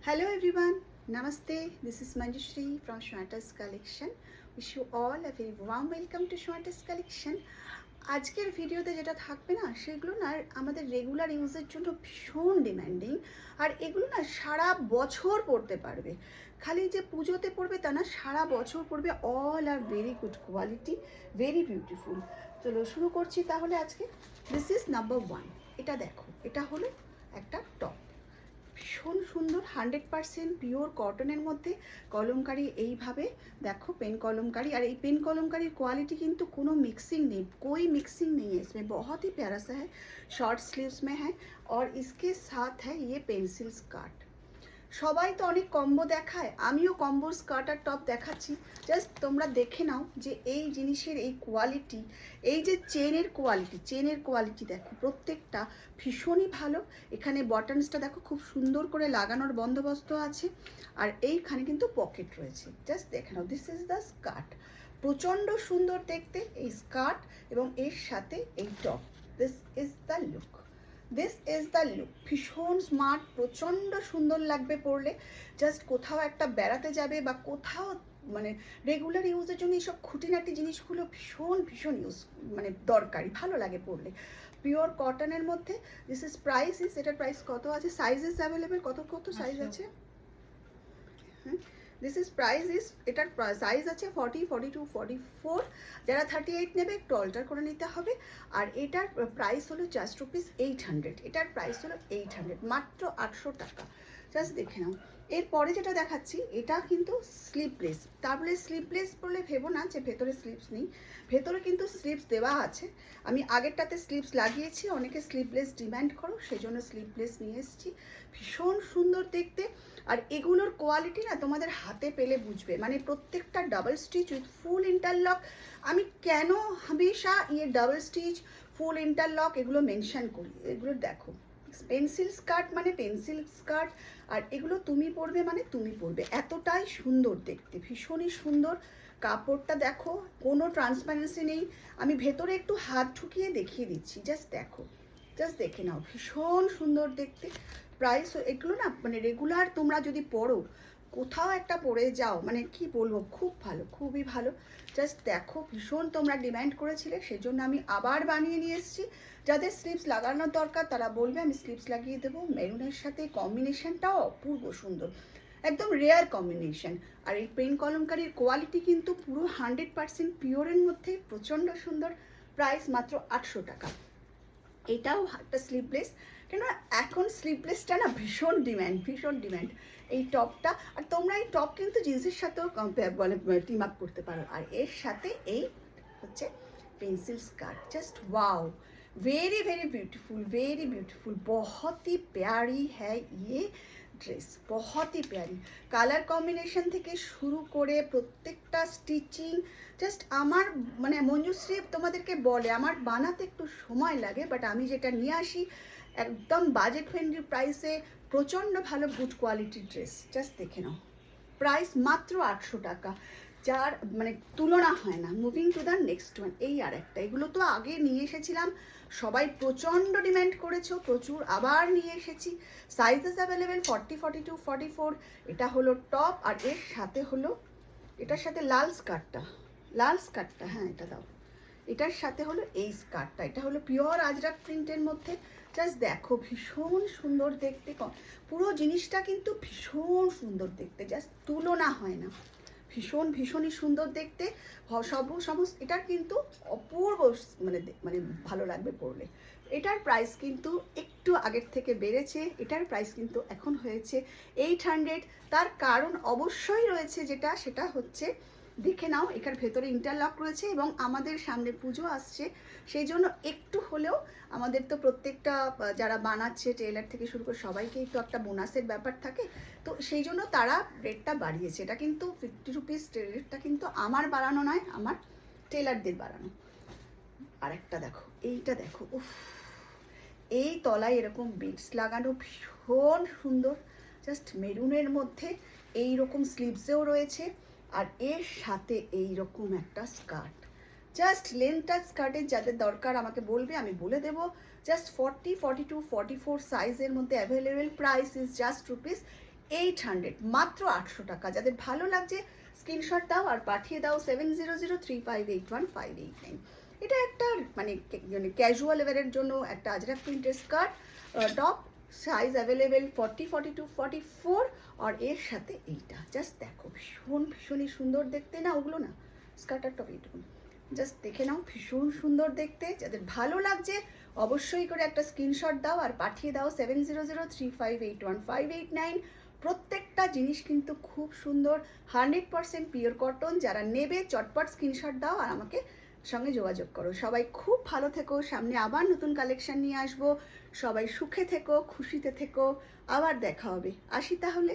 Hello everyone, Namaste. This is Manjushri from Shweta's Collection. Wish you all a very warm welcome to Shweta's Collection. আজকের ভিডিওতে যেটা থাকবে না সেগুলো না আমাদের রেগুলার ইউজের জন্য ভীষণ ডিমান্ডিং, আর এগুলো না সারা বছর পরতে পারবে। খালি যে পুজোতে পরবে তা না, সারা বছর পরবে। All are very good quality, very beautiful. চলো শুরু করছি তাহলে আজকে। This is number 1। এটা দেখো, এটা হলো একটা টপ, ভীষণ সুন্দর, 100% পিওর কটনের মধ্যে কলমকারি। এইভাবে দেখো পেন কলমকারি, আর এই পেন কলমকারির কোয়ালিটি কিন্তু কোনো मिक्सिंग नहीं, कोई मिक्सिंग नहीं है इसमें। बहुत ही प्यारा सा है, शॉर्ट स्लीव्स में है और इसके साथ है ये पेंसिल स्कर्ट। সবাই তো অনেক কম্বো দেখায়, আমিও কম্বো স্কার্ট আর টপ দেখাচ্ছি। জাস্ট তোমরা দেখে নাও যে এই জিনিসের এই কোয়ালিটি, এই যে চেনের কোয়ালিটি দেখো, প্রত্যেকটা ভীষণই ভালো। এখানে বটনসটা দেখো খুব সুন্দর করে লাগানোর বন্দোবস্ত আছে, আর এইখানে কিন্তু পকেট রয়েছে। জাস্ট দেখে নাও, দিস ইজ দ্য স্কার্ট। প্রচণ্ড সুন্দর দেখতে এই স্কার্ট, এবং এর সাথে এই top. This is the look, this is the look. ভীষণ স্মার্ট, প্রচণ্ড সুন্দর লাগবে পরলে। জাস্ট কোথাও একটা বেড়াতে যাবে বা কোথাও মানে রেগুলার ইউজের জন্য এইসব খুঁটিনাটি জিনিসগুলো ভীষণ ভীষণ মানে দরকারি, ভালো লাগে পরলে। পিওর কটনের মধ্যে। দিস ইজ প্রাইস ইজ, এটার প্রাইস কত আছে? সাইজ ইজ অ্যাভেলেবেল, কত কত সাইজ আছে? হ্যাঁ, দিস ইজ প্রাইস ইজ, এটার সাইজ আছে 40, 42, 44। যারা 38 নেবে একটু অল্টার করে নিতে হবে। আর এটার প্রাইস হলো জাস্ট ₹800। এটার প্রাইস হলো 800, মাত্র 800 টাকা। জাস্ট দেখে নাও। এরপরে যেটা দেখাচ্ছি এটা কিন্তু স্লিপলেস। তারপরে স্লিপলেস বলে ভেবো না যে ভেতরে স্লিপস নেই, ভেতরে কিন্তু স্লিপস দেওয়া আছে। আমি আগেরটাতে স্লিপস লাগিয়েছি, অনেকে স্লিপলেস ডিমান্ড করো, সেই জন্য স্লিপলেস নিয়ে এসেছি। ভীষণ সুন্দর দেখতে। আর এগুলোর কোয়ালিটি না তোমাদের হাতে পেলে বুঝবে, মানে প্রত্যেকটা double stitch with full interlock. আমি কেন হামেশা ডাবল স্টিচ, ফুল ইন্টারলক এগুলো মেনশন করি। এগুলো দেখো, পেন্সিল স্কার্ট মানে পেন্সিল স্কার্ট, আর এগুলো তুমি পরবে মানে তুমি পরবে। এতটাই সুন্দর দেখতে, ভীষণই সুন্দর। কাপড়টা দেখো, কোনো ট্রান্সপারেন্সি নেই। আমি ভেতরে একটু হাত ঢুকিয়ে দেখিয়ে দিচ্ছি, জাস্ট দেখো, জাস্ট দেখে নাও, ভীষণ সুন্দর দেখতে। প্রাইস এগুলো না মানে রেগুলার তোমরা যদি পরো, কোথাও একটা পরে যাও, মানে কি বলবো, খুব ভালো, খুবই ভালো। জাস্ট দেখো, ভীষণ তোমরা ডিমান্ড করেছিলে, সেজন্য আমি আবার বানিয়ে নিয়ে এসেছি। যাদের স্লিপস লাগানোর দরকার তারা বলবে, আমি স্লিপস লাগিয়ে দেবো। মেরুনের সাথে কম্বিনেশনটাও অপূর্ব সুন্দর, একদম রেয়ার কম্বিনেশন। আর এই পেন কলমকারির কোয়ালিটি কিন্তু পুরো 100% পিওরের মধ্যে, প্রচণ্ড সুন্দর। প্রাইস মাত্র 800 টাকা। এটাও একটা স্লিভলেস, কেন এখন স্লিভলেসটা না ভীষণ ডিম্যান্ড, ভীষণ ডিম্যান্ড এই টপটা। আর তোমরা এই টপ কিন্তু জিন্সের সাথেও মানে টিম আপ করতে পারো। আর এর সাথে এই হচ্ছে pencil skirt. Just wow, very very beautiful, very beautiful. बहुत ही प्यारी है ये ड्रेस, बहुत ही प्यारी। কালার কম্বিনেশন থেকে শুরু করে প্রত্যেকটা স্টিচিং, জাস্ট আমার মানে মঞ্জুশ্রী তোমাদেরকে বলে আমার বানাতে একটু সময় লাগে, বাট আমি যেটা নিয়ে আসি একদম বাজেট ফ্রেন্ডলি প্রাইসে, প্রচণ্ড ভালো গুড কোয়ালিটির ড্রেস। জাস্ট দেখে নাও, প্রাইস মাত্র 800 টাকা, যার মানে তুলনা হয় না। Moving to the next one. এই আর একটা, এগুলো তো আগে নিয়ে এসেছিলাম, সবাই প্রচণ্ড ডিম্যান্ড করেছো, প্রচুর, আবার নিয়ে এসেছি। Sizes available 40, 42, 44। এটা হলো টপ, আর এর সাথে হলো, এটার সাথে লাল স্কার্টটা, হ্যাঁ এটা দাও। এটার সাথে হলো এই স্কার্টটা, এটা হলো পিওর আজরাক প্রিন্টের মধ্যে। জাস্ট দেখো, ভীষণ সুন্দর দেখতে। পুরো জিনিসটা কিন্তু ভীষণ সুন্দর দেখতে, জাস্ট তুলনা হয় না। ভীষণ ভীষণই সুন্দর দেখতে। সমস্ত এটার কিন্তু অপূর্ব মানে মানে ভালো লাগবে পরলে। এটার প্রাইস কিন্তু একটু আগের থেকে বেড়েছে, এটার প্রাইস কিন্তু এখন হয়েছে 800। তার কারণ অবশ্যই রয়েছে, সেটা হচ্ছে দেখে নাও, এখানে ভেতরে ইন্টারলক রয়েছে, এবং আমাদের সামনে পুজো আসছে, সেই জন্য একটু হলেও আমাদের তো প্রত্যেকটা যারা বানাচ্ছে টেলার থেকে শুরু করে সবাইকেই তো একটা বোনাসের ব্যাপার থাকে, তো সেই জন্য তারা রেটটা বাড়িয়েছে। এটা কিন্তু 50 রুপিস রেটটা কিন্তু আমার বাড়ানো নয়, আমার টেলারদের বাড়ানো। আরেকটা দেখো, এইটা দেখো, উফ, এই তলায় এরকম বিটস লাগানো, ভীষণ সুন্দর। জাস্ট মেরুনের মধ্যে এই রকম স্লিভসেও রয়েছে, আর এর সাথে এই রকম একটা স্কার্ট। জাস্ট লেন্থটা স্কার্টের যাদের দরকার আমাকে বলবে, আমি বলে দেবো। জাস্ট 40, 42, 44 সাইজের মধ্যে অ্যাভেলেবেল। প্রাইস ইজ জাস্ট 800, মাত্র 800 টাকা। যাদের ভালো লাগছে স্ক্রিনশট দাও আর পাঠিয়ে দাও 7003581589। এটা একটা মানে ক্যাজুয়াল ওয়্যারের জন্য একটা আজরাক প্রিন্টের স্কার্ট, টপ, সাইজ অ্যাভেলেবেল 40, 42, 44। আর এর সাথে এইটা জাস্ট দেখো, ভীষণই সুন্দর দেখতে না ওগুলো না, স্কার্ট আর টপ এইটুকু জাস্ট দেখে নাও, ভীষণ সুন্দর দেখতে। যাদের ভালো লাগছে অবশ্যই করে একটা স্ক্রিনশট দাও আর পাঠিয়ে দাও 7003581589। প্রত্যেকটা জিনিস কিন্তু খুব সুন্দর, 100% পিওর কটন। যারা নেবে চটপট স্ক্রিনশট দাও আর আমাকে সঙ্গে যোগাযোগ করো। সবাই খুব ভালো থেকো, সামনে আবার নতুন কালেকশন নিয়ে আসবো। সবাই সুখে থেকো, খুশিতে থেকো, আবার দেখা হবে। আসি তাহলে।